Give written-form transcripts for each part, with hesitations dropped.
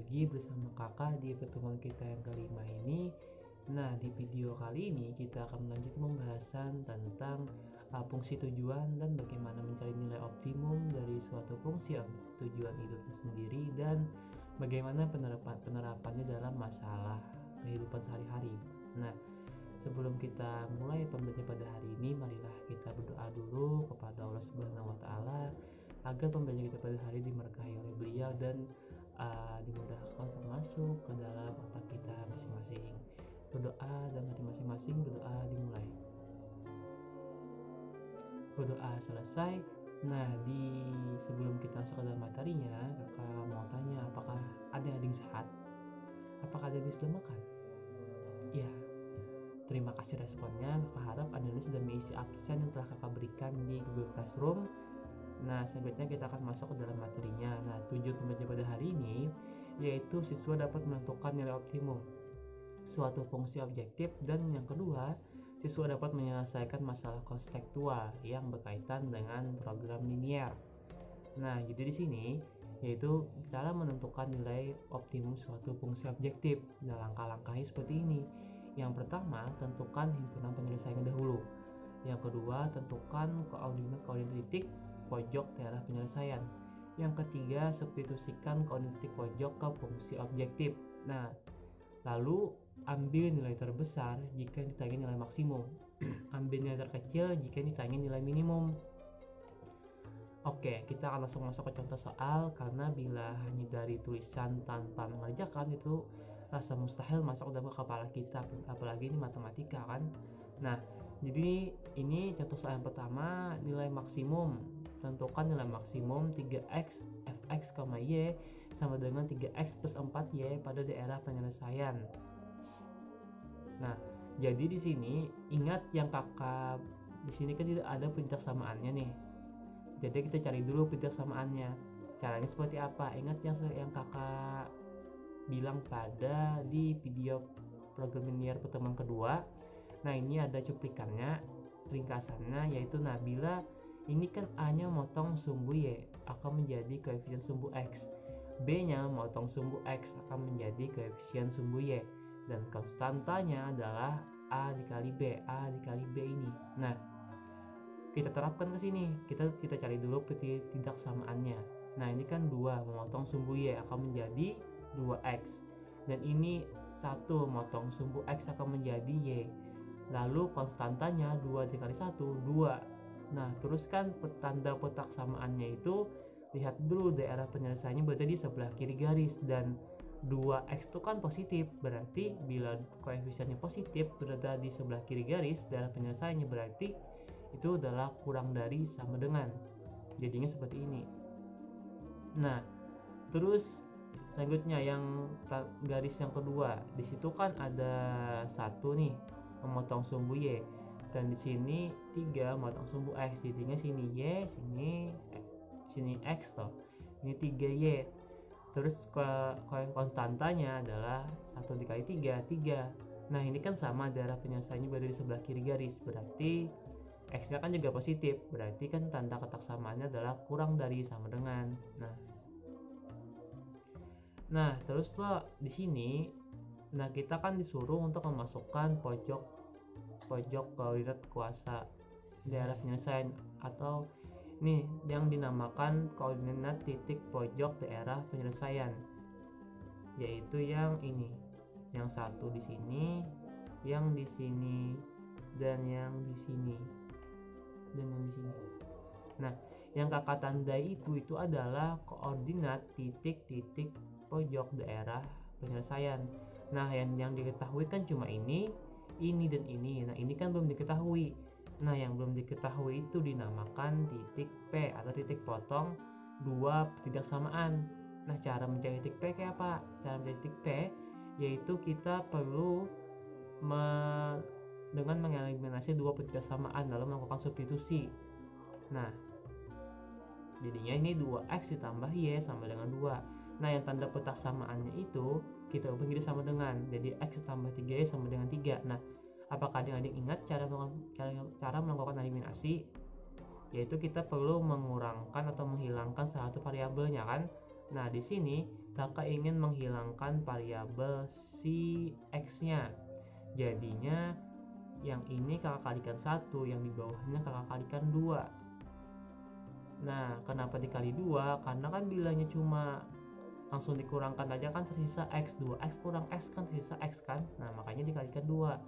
lagi bersama kakak di pertemuan kita yang kelima ini. Nah, di video kali ini kita akan melanjutkan pembahasan tentang fungsi tujuan dan bagaimana mencari nilai optimum dari suatu fungsi tujuan itu sendiri, dan bagaimana penerapannya dalam masalah kehidupan sehari-hari. Nah, sebelum kita mulai pembelajaran pada hari ini, marilah kita berdoa dulu kepada Allah Subhanahu wa Ta'ala agar pembelajaran kita pada hari ini diberkahi oleh beliau dan dimudahkan untuk masuk ke dalam otak kita masing-masing. Berdoa dalam hati masing-masing, berdoa dimulai. Berdoa selesai. Nah, sebelum kita masuk ke dalam materinya, kakak mau tanya, apakah ada yang sehat? Apakah ada yang sedang makan? Ya, terima kasih responnya. Kakak harap Anda sudah mengisi absen yang telah kakak berikan di Google Classroom. Nah, selanjutnya kita akan masuk ke dalam materinya. Nah, tujuan pembelajaran pada hari ini yaitu siswa dapat menentukan nilai optimum suatu fungsi objektif, dan yang kedua, siswa dapat menyelesaikan masalah konseptual yang berkaitan dengan program linear. Nah, jadi di sini yaitu cara menentukan nilai optimum suatu fungsi objektif. Nah, langkah-langkahnya seperti ini. Yang pertama, tentukan himpunan penyelesaian dahulu. Yang kedua, tentukan koordinat titik pojok daerah penyelesaian. Yang ketiga, substitusikan koordinat titik pojok ke fungsi objektif. Nah, lalu ambil nilai terbesar jika ditanya nilai maksimum. Ambil nilai terkecil jika ditanya nilai minimum. Oke, kita akan langsung masuk ke contoh soal, karena bila hanya dari tulisan tanpa mengerjakan itu rasa mustahil masuk dalam kepala kita, apalagi ini matematika kan. Nah, jadi ini contoh soal yang pertama, nilai maksimum. Tentukan nilai maksimum 3x fx, y sama dengan 3x plus 4y pada daerah penyelesaian. Nah, jadi di sini ingat yang kakak di sini kan tidak ada perintah samaannya nih. Jadi kita cari dulu perintah samaannya. Caranya seperti apa? Ingat yang kakak bilang pada di video program linear pertemuan kedua. Nah, ini ada cuplikannya, ringkasannya, yaitu bila ini kan A-nya motong sumbu Y akan menjadi koefisien sumbu X, B-nya motong sumbu X akan menjadi koefisien sumbu Y, dan konstantanya adalah A dikali B, A dikali B ini. Nah, kita terapkan ke sini, kita cari dulu tidak samaannya. Nah, ini kan 2 memotong sumbu Y akan menjadi 2X, dan ini 1 memotong sumbu X akan menjadi Y. Lalu konstantanya 2 dikali 1, 2. Nah, terus kan tanda petak samaannya itu, lihat dulu daerah penyelesaiannya berada di sebelah kiri garis, dan 2x itu kan positif, berarti bila koefisiennya positif berada di sebelah kiri garis, daerah penyelesaiannya berarti itu adalah kurang dari sama dengan. Jadinya seperti ini. Nah, terus selanjutnya yang garis yang kedua, di situ kan ada 1 nih memotong sumbu Y, dan di sini 3 memotong sumbu X, jadinya sini Y, sini X toh. Ini 3Y. Terus konstantanya adalah 1 dikali 3, 3. Nah, ini kan sama daerah penyelesaiannya berada di sebelah kiri garis, berarti X-nya kan juga positif, berarti kan tanda kotak samaannya adalah kurang dari sama dengan. Nah, terus di sini, nah kita kan disuruh untuk memasukkan pojok koordinat kuasa daerah penyelesaian, atau nih yang dinamakan koordinat titik pojok daerah penyelesaian, yaitu yang ini, yang 1 di sini, yang di sini, dan yang di sini, dan yang di sini. Nah, yang kakak tandai itu adalah koordinat titik-titik pojok daerah penyelesaian. Nah, yang diketahui kan cuma ini dan ini. Nah, ini kan belum diketahui. Nah, yang belum diketahui itu dinamakan titik P atau titik potong 2 ketidaksamaan. Nah, cara mencari titik P kayak apa? Cara mencari titik P yaitu kita perlu dengan mengeliminasi 2 ketidaksamaan lalu melakukan substitusi. Nah, jadinya ini 2x ditambah y sama dengan 2. Nah, yang tanda petak samaannya itu kita ubah jadi sama dengan, jadi x tambah 3y sama dengan 3. Nah, apakah adik-adik ingat cara melakukan eliminasi? Yaitu kita perlu mengurangkan atau menghilangkan salah satu variabelnya kan. Nah, di sini Kakak ingin menghilangkan variabel si X-nya. Jadinya yang ini kakak kalikan 1, yang di bawahnya kakak kalikan 2. Nah, kenapa dikali 2? Karena kan bilanya cuma langsung dikurangkan aja kan tersisa X. 2X kurang X kan tersisa X kan. Nah, makanya dikalikan 2.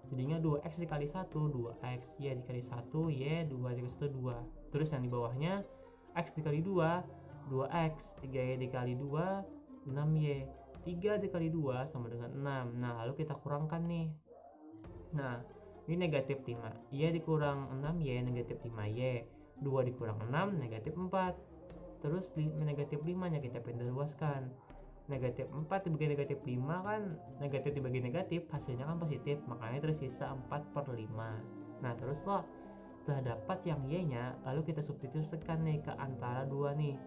Jadinya 2X dikali 1, 2X, Y dikali 1, Y, 2 dikali 1, 2. Terus yang di bawahnya X dikali 2, 2X, 3Y dikali 2, 6Y. 3 dikali 2 sama dengan 6. Nah, lalu kita kurangkan nih. Nah, ini negatif 5. Y dikurang 6Y, negatif 5Y. 2 dikurang 6, negatif 4. Terus negatif 5 nya kita pindah luaskan. Negatif 4 dibagi negatif 5 kan negatif dibagi negatif hasilnya kan positif, makanya tersisa 4/5. Nah terus lo setelah dapat yang Y nya, lalu kita substitusikan nih ke antara dua nih,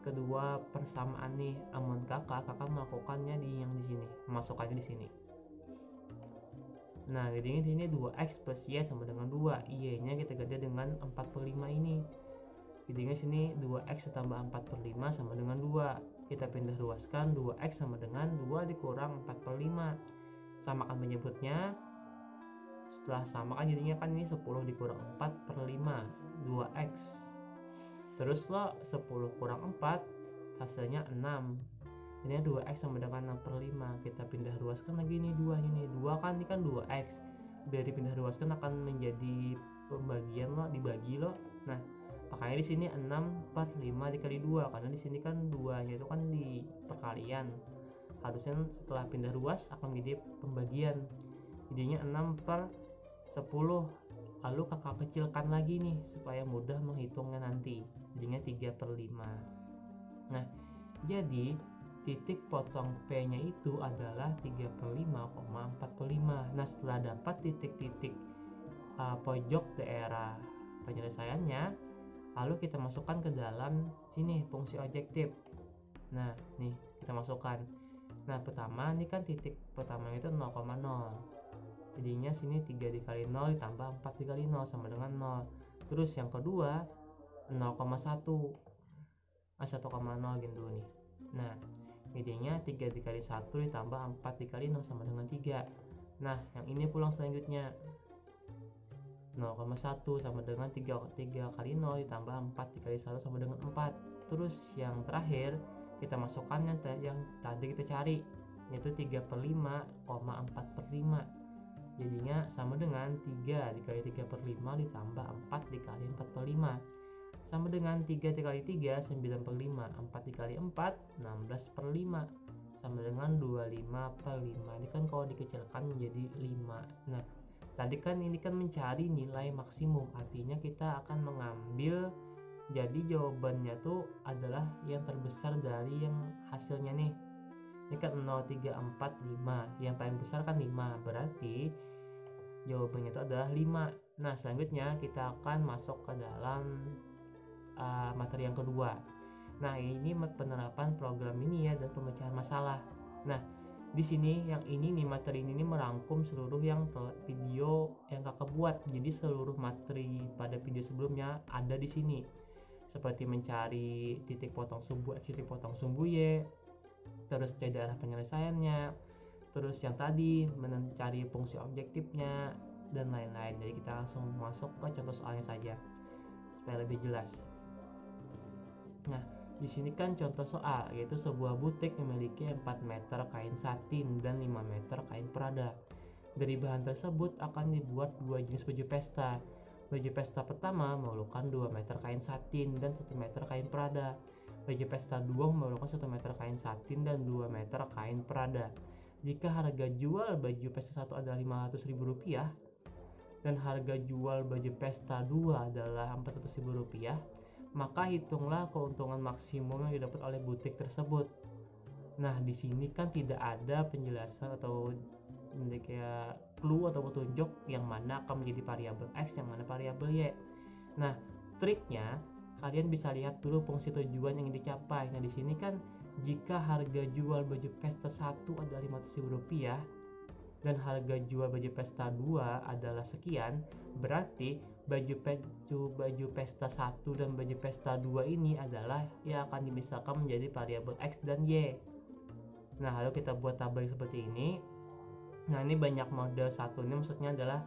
kedua persamaan nih. Amun kakak melakukannya di yang di sini, masukkannya di sini. Nah jadi di sini 2X plus Y sama dengan 2, Y nya kita ganti dengan 4/5 ini. Jadinya sini 2X ditambah 4/5 sama dengan 2. Kita pindah luaskan, 2X sama dengan 2 dikurang 4/5. Samakan penyebutnya. Setelah samakan jadinya kan ini 10 dikurang 4/5, 2X. Terus lo 10 kurang 4 hasilnya 6. Jadinya 2X sama dengan 6/5. Kita pindah luaskan lagi nih 2 nya nih. 2 kan ini kan 2X. Dari pindah luaskan akan menjadi pembagian lo, dibagi lo. Nah, makanya di sini 6/5 dikali 2 karena di sini kan 2 nya itu kan di perkalian. Harusnya setelah pindah luas akan menjadi pembagian. Jadinya 6/10. Lalu kakak kecilkan lagi nih supaya mudah menghitungnya nanti. Jadinya 3/5. Nah, jadi titik potong P nya itu adalah 3/5,4/5. Nah, setelah dapat titik-titik pojok daerah penyelesaiannya, lalu kita masukkan ke dalam sini fungsi objektif. Nah nih kita masukkan. Nah pertama ini kan titik pertama itu 0,0, jadinya sini 3 dikali 0 ditambah 4 dikali 0 sama dengan 0. Terus yang kedua 0,1, 1,0 gitu nih. Nah jadinya 3 dikali 1 ditambah 4 dikali 0 sama dengan 3. Nah yang ini pulang selanjutnya 0,1 sama dengan 3 kali 0 ditambah 4 dikali 1 sama dengan 4. Terus yang terakhir kita masukkan yang tadi kita cari, yaitu 3/5,4/5. Jadinya sama dengan 3 dikali 3/5 ditambah 4 dikali 4/5 sama dengan 3 dikali 3 9/5, 4 dikali 4 16/5 sama dengan 25/5. Ini kan kalau dikecilkan menjadi 5. Nah tadi kan ini kan mencari nilai maksimum, artinya kita akan mengambil, jadi jawabannya tuh adalah yang terbesar dari yang hasilnya nih. Ini kan 0, 3, 4, 5, yang paling besar kan 5, berarti jawabannya itu adalah 5. Nah selanjutnya kita akan masuk ke dalam materi yang kedua. Nah ini penerapan program ini ya dan pemecahan masalah. Nah di sini yang ini nih, materi ini merangkum seluruh yang video yang kakak buat. Jadi seluruh materi pada video sebelumnya ada di sini, seperti mencari titik potong sumbu X, titik potong sumbu Y, terus cari daerah penyelesaiannya, terus yang tadi mencari fungsi objektifnya dan lain-lain. Jadi kita langsung masuk ke contoh soalnya saja supaya lebih jelas. Nah di sini kan contoh soal, yaitu sebuah butik memiliki 4 meter kain satin dan 5 meter kain prada. Dari bahan tersebut akan dibuat 2 jenis baju pesta. Baju pesta pertama memerlukan 2 meter kain satin dan 1 meter kain prada. Baju pesta 2 memerlukan 1 meter kain satin dan 2 meter kain prada. Jika harga jual baju pesta 1 adalah Rp500.000 dan harga jual baju pesta 2 adalah Rp400.000, maka hitunglah keuntungan maksimum yang didapat oleh butik tersebut. Nah di sini kan tidak ada penjelasan atau kayak clue atau petunjuk yang mana akan menjadi variabel X, yang mana variabel Y. Nah triknya kalian bisa lihat dulu fungsi tujuan yang ingin dicapai. Nah di sini kan jika harga jual baju pesta 1 adalah Rp500.000 dan harga jual baju pesta 2 adalah sekian, berarti baju pesta 1 dan baju pesta 2 ini adalah yang akan dimisahkan menjadi variabel X dan Y. Nah, lalu kita buat tabel seperti ini. Nah, ini banyak mode 1 ini maksudnya adalah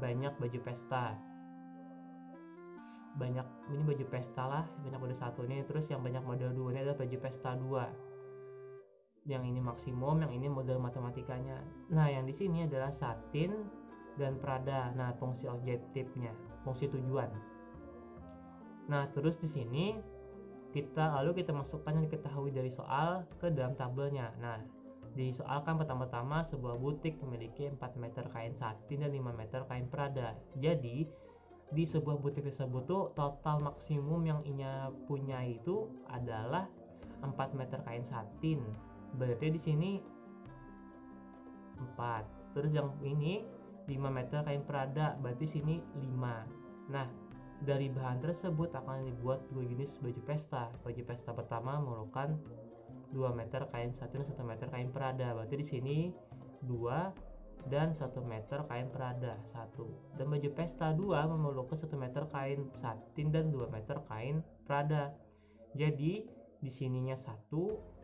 banyak baju pesta. Ini baju pesta lah, banyak mode 1 ini. Terus yang banyak mode 2 ini adalah baju pesta 2. Yang ini maksimum, yang ini model matematikanya. Nah, yang di sini adalah satin dan Prada. Nah, fungsi objektifnya, fungsi tujuan. Nah, terus di sini kita masukkan yang diketahui dari soal ke dalam tabelnya. Nah, di soal kan pertama-tama sebuah butik memiliki 4 meter kain satin dan 5 meter kain Prada. Jadi di sebuah butik tersebut tuh total maksimum yang Inya punya itu adalah 4 meter kain satin. Berarti di sini 4. Terus yang ini 5 meter kain Prada, berarti sini 5. Nah, dari bahan tersebut akan dibuat 2 jenis baju pesta. Baju pesta pertama memerlukan 2 meter kain satin dan 1 meter kain Prada. Berarti di sini 2 dan 1 meter kain Prada 1. Dan baju pesta 2 memerlukan 1 meter kain satin dan 2 meter kain Prada. Jadi di sininya 1,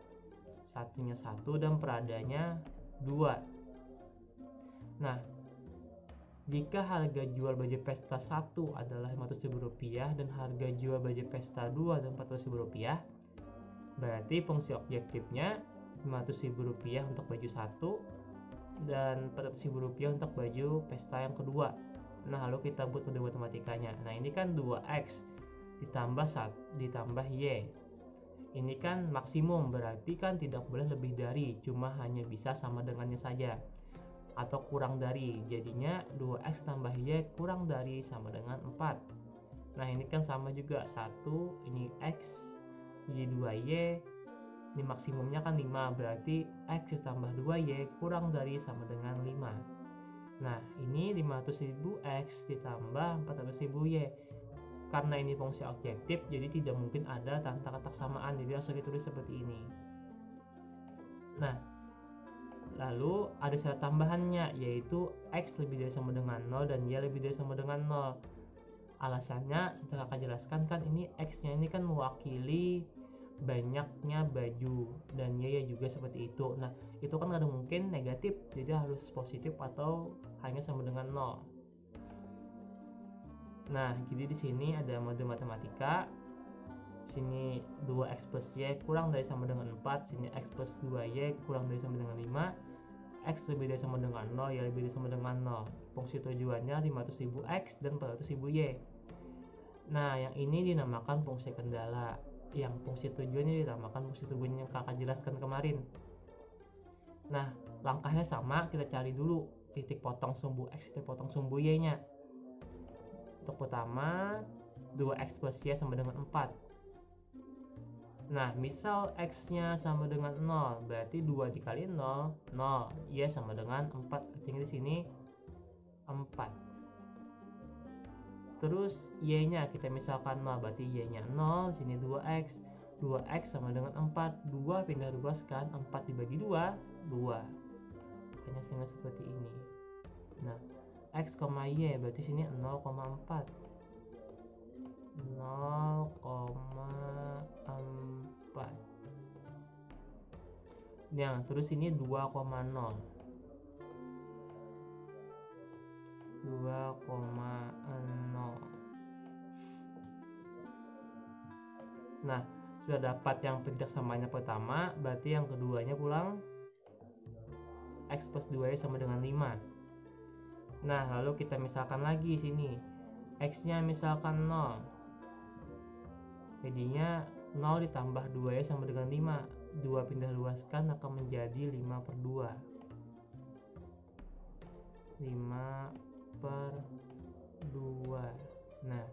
satinnya 1 dan Pradanya 2. Nah, jika harga jual baju pesta 1 adalah Rp500.000 dan harga jual baju pesta 2 adalah Rp400.000, berarti fungsi objektifnya Rp500.000 untuk baju 1 dan Rp400.000 untuk baju pesta yang kedua. Nah, lalu kita buat kode matematikanya. Nah, ini kan 2X ditambah Y. Ini kan maksimum, berarti kan tidak boleh lebih dari, cuma hanya bisa sama dengannya saja atau kurang dari. Jadinya 2X tambah Y kurang dari sama dengan 4. Nah, ini kan sama juga, 1 ini X jadi 2Y. Ini maksimumnya kan 5, berarti X ditambah 2Y kurang dari sama dengan 5. Nah, ini 500.000X ditambah 400.000Y. Karena ini fungsi objektif, jadi tidak mungkin ada tanda kesamaan, jadi harus ditulis seperti ini. Nah, lalu ada syarat tambahannya, yaitu X lebih dari sama dengan 0 dan Y lebih dari sama dengan 0. Alasannya setelah akan jelaskan kan, ini X nya ini kan mewakili banyaknya baju dan Y juga seperti itu. Nah, itu kan nggak mungkin negatif, jadi harus positif atau hanya sama dengan 0. Nah, jadi di sini ada mode matematika. Sini 2X plus Y kurang dari sama dengan 4, sini X plus 2Y kurang dari sama dengan 5, X lebih dari sama dengan 0, Y lebih dari sama dengan 0. Fungsi tujuannya 500.000X dan 400.000Y. Nah, yang ini dinamakan fungsi kendala. Yang fungsi tujuannya dinamakan fungsi tujuan yang kakak jelaskan kemarin. Nah, langkahnya sama, kita cari dulu titik potong sumbu X, titik potong sumbu Y nya. Untuk pertama 2X plus Y sama dengan 4. Nah, misal X nya sama dengan 0, berarti 2 dikali 0, 0. Y sama dengan 4, artinya di sini 4. Terus Y nya kita misalkan 0, berarti Y nya 0, sini 2X. 2X sama dengan 4, 2 pindah ruaskan, 4 dibagi 2, 2. Hanya sehingga seperti ini. Nah, X, Y berarti sini 0,4. 0,4. Nah, terus ini 2,0. 2,0. Nah, sudah dapat yang kerjasamanya pertama, berarti yang keduanya pulang X plus 2Y sama dengan 5. Nah, lalu kita misalkan lagi sini. X nya misalkan 0. Jadinya 0 ditambah 2Y sama dengan 5. 2 pindah luaskan akan menjadi 5/2. 5/2. Nah,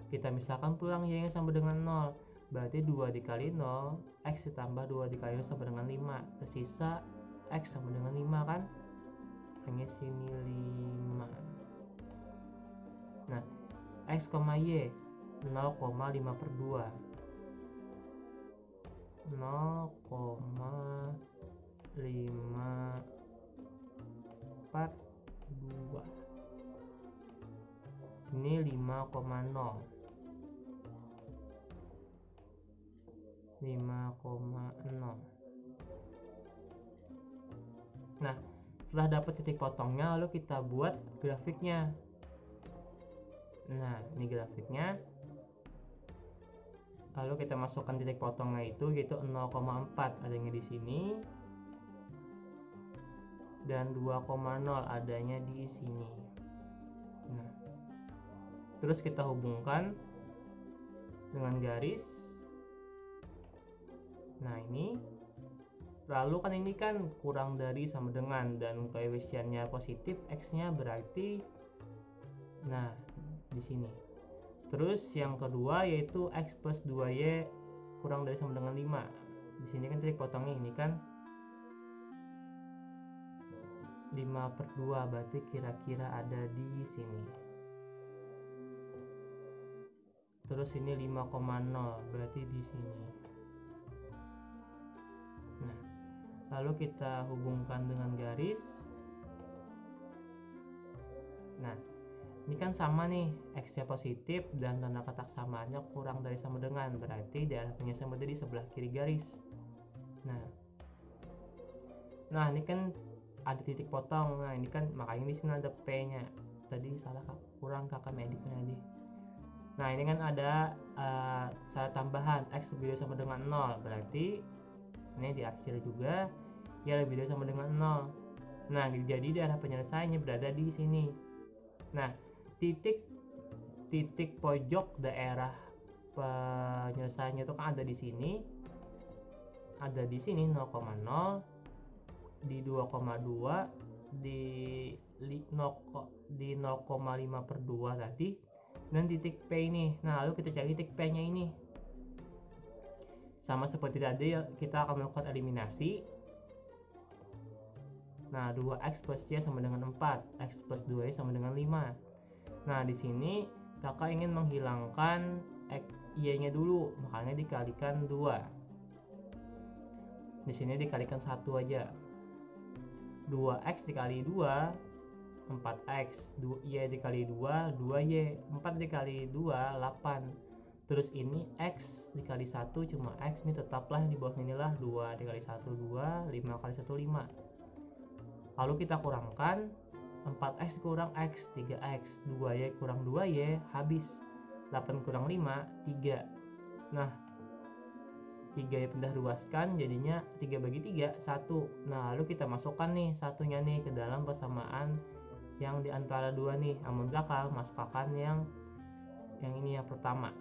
kita misalkan pulang Y nya sama dengan 0. Berarti 2 dikali 0, X ditambah 2 dikali 0 sama dengan 5. Tersisa X sama dengan 5 kan? Hanya sini 5. Nah, X, Y 0,5/2. 0,5/2. Ini 5/2. 5,0. Nah, setelah dapat titik potongnya, lalu kita buat grafiknya. Nah, ini grafiknya. Lalu kita masukkan titik potongnya itu yaitu 0,4 adanya di sini dan 2,0 adanya di sini. Nah, terus kita hubungkan dengan garis. Nah, ini lalu kan ini kan kurang dari sama dengan, dan koefisiennya positif, x-nya berarti nah di sini. Terus yang kedua yaitu x plus 2y kurang dari sama dengan 5. Di sini kan titik potongnya ini kan 5/2, berarti kira-kira ada di sini. Terus ini 5,0 berarti di sini. Nah, lalu kita hubungkan dengan garis. Nah, ini kan sama nih, x-nya positif dan tanda kotak samaannya kurang dari sama dengan, berarti daerah penyelesaian berada di sebelah kiri garis. Nah ini kan ada titik potong. Nah ini kan makanya di sini ada p-nya. Tadi salah kurang kakak editnya tadi. Nah ini kan ada syarat tambahan x lebih dari sama dengan 0, berarti ini diarsir juga ya lebih dari sama dengan 0. Nah jadi daerah penyelesaiannya berada di sini. Nah titik pojok daerah penyelesaiannya itu kan ada di sini, 0,0, di 2,2, di 0,5/2 tadi, dan titik P ini. Nah lalu kita cari titik P nya ini. Sama seperti tadi kita akan melakukan eliminasi. Nah 2x plus y sama dengan 4, x plus 2y sama dengan 5. Nah di sini kakak ingin menghilangkan y-nya dulu, makanya dikalikan 2. Di sini dikalikan 1 aja. 2x dikali 2 4x, y dikali 2 2y, 4 dikali 2 8. Terus ini x dikali 1 cuma x, ini tetaplah di bawah inilah 2 dikali 1 2, 5 kali 1 5. Lalu kita kurangkan 4x kurang x 3x, 2y kurang 2y habis. 8 kurang 5 3. Nah 3 ya pindah ruaskan jadinya 3/3 1. Nah lalu kita masukkan nih satunya nih ke dalam persamaan yang di antara dua nih. Namun kakak masukkan yang ini yang pertama,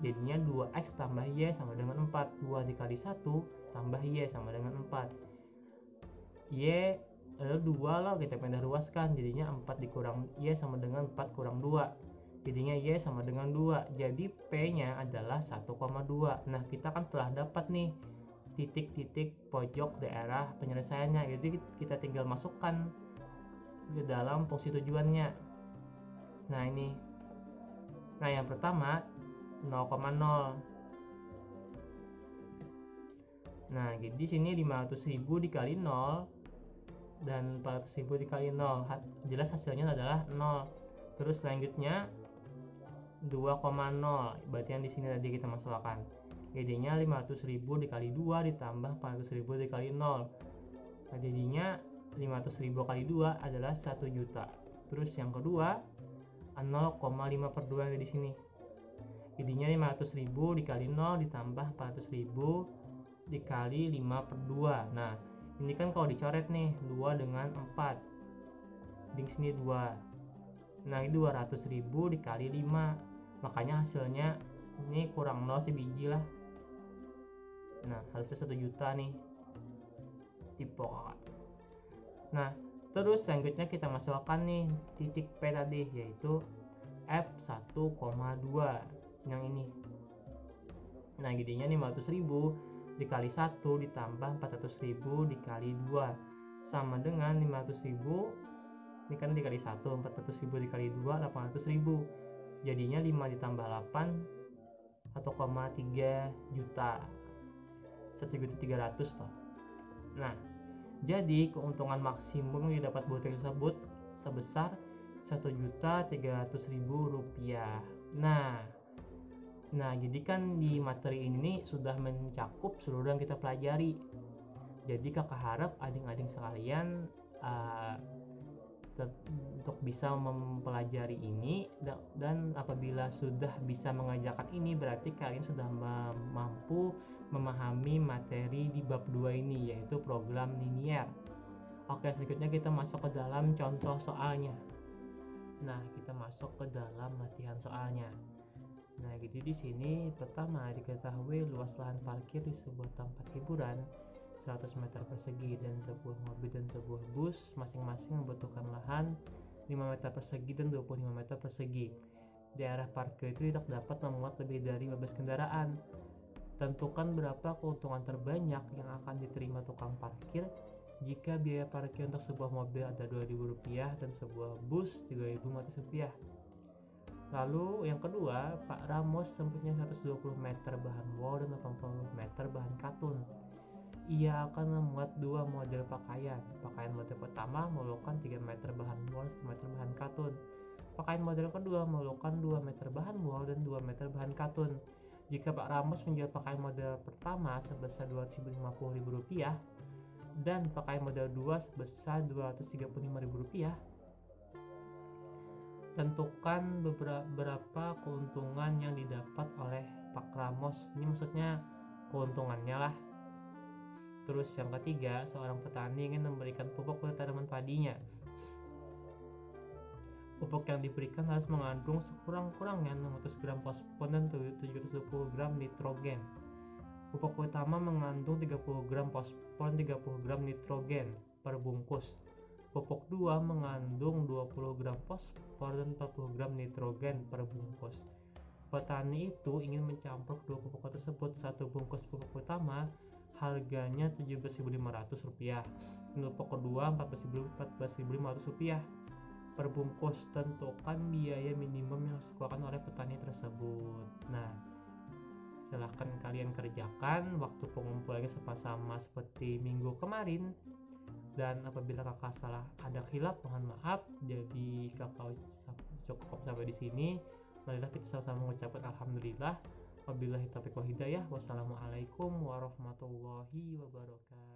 jadinya 2x tambah y sama dengan 4. 2 dikali 1 tambah y sama dengan 4. Y lalu 2 loh kita pindah ruaskan jadinya 4 dikurang y sama dengan 4 kurang 2, jadinya y sama dengan 2. Jadi p nya adalah 1,2. Nah kita kan telah dapat nih titik-titik pojok daerah penyelesaiannya, jadi kita tinggal masukkan ke dalam fungsi tujuannya. Nah ini, nah yang pertama 0,0. Nah jadi di sini 500.000 dikali 0 dan 400.000 dikali 0, jelas hasilnya adalah 0. Terus selanjutnya 2,0, berarti yang di sini tadi kita masukkan, jadinya 500.000 dikali 2 ditambah 400.000 dikali 0. Nah, jadinya 500.000 kali 2 adalah 1 juta. Terus yang kedua 0,5/2 di sini, jadinya 500.000 dikali 0 ditambah 400.000 dikali 5/2. Nah ini kan kalau dicoret nih 2 dengan 4, di sini 2. Nah ini 200.000 dikali 5, makanya hasilnya ini kurang 0 sebiji lah. Nah harusnya 1 juta nih tipe kakak. Nah terus selanjutnya kita masukkan nih titik P tadi, yaitu F1,2 yang ini. Nah jadinya 500.000 dikali 1 ditambah 400.000 dikali 2 sama dengan 500.000, ini kan dikali 1, 400.000 dikali 2 800.000, jadinya 5 ditambah 8 1,3 juta, 1.300.000 toh. Nah jadi keuntungan maksimum yang didapat booster tersebut sebesar Rp1.300.000. Nah, jadi kan di materi ini sudah mencakup seluruh yang kita pelajari. Jadi kakak harap adik-adik sekalian untuk bisa mempelajari ini, dan apabila sudah bisa mengerjakan ini berarti kalian sudah mampu memahami materi di bab 2 ini, yaitu program linier. Oke, selanjutnya kita masuk ke dalam contoh soalnya. Nah, kita masuk ke dalam latihan soalnya. Nah, jadi di sini pertama diketahui luas lahan parkir di sebuah tempat hiburan 100 meter persegi dan sebuah mobil dan sebuah bus masing-masing membutuhkan lahan 5 meter persegi dan 25 meter persegi. Daerah parkir itu tidak dapat memuat lebih dari 15 kendaraan. Tentukan berapa keuntungan terbanyak yang akan diterima tukang parkir jika biaya parkir untuk sebuah mobil ada Rp2.000 dan sebuah bus Rp3.500. Lalu yang kedua, Pak Ramos mempunyai 120 meter bahan wol dan 80 meter bahan katun. Ia akan memuat 2 model pakaian. Pakaian model pertama memerlukan 3 meter bahan wol dan 1 meter bahan katun. Pakaian model kedua memerlukan 2 meter bahan wol dan 2 meter bahan katun. Jika Pak Ramos menjual pakaian model pertama sebesar Rp250.000 dan pakaian model 2 sebesar Rp235.000, tentukan berapa keuntungan yang didapat oleh Pak Ramos. Ini maksudnya keuntungannya lah. Terus yang ketiga, seorang petani ingin memberikan pupuk pada tanaman padinya. Pupuk yang diberikan harus mengandung sekurang-kurangnya 600 gram fosfor dan 720 gram nitrogen. Pupuk utama mengandung 30 gram fosfor dan 30 gram nitrogen per bungkus. Pupuk 2 mengandung 20 gram fosfor dan 40 gram nitrogen per bungkus. Petani itu ingin mencampur kedua pupuk tersebut. Satu bungkus pupuk utama harganya Rp17.500 dan pupuk kedua Rp14.500 per bungkus. Tentukan biaya minimum yang harus dikeluarkan oleh petani tersebut. Nah, silahkan kalian kerjakan. Waktu pengumpulannya sama seperti minggu kemarin. Dan apabila kakak salah ada khilaf, mohon maaf. Jadi kakak cukup sampai di sini. Marilah kita sama-sama mengucapkan alhamdulillah. Wabillahi taufiq wal hidayah. Wassalamualaikum warahmatullahi wabarakatuh.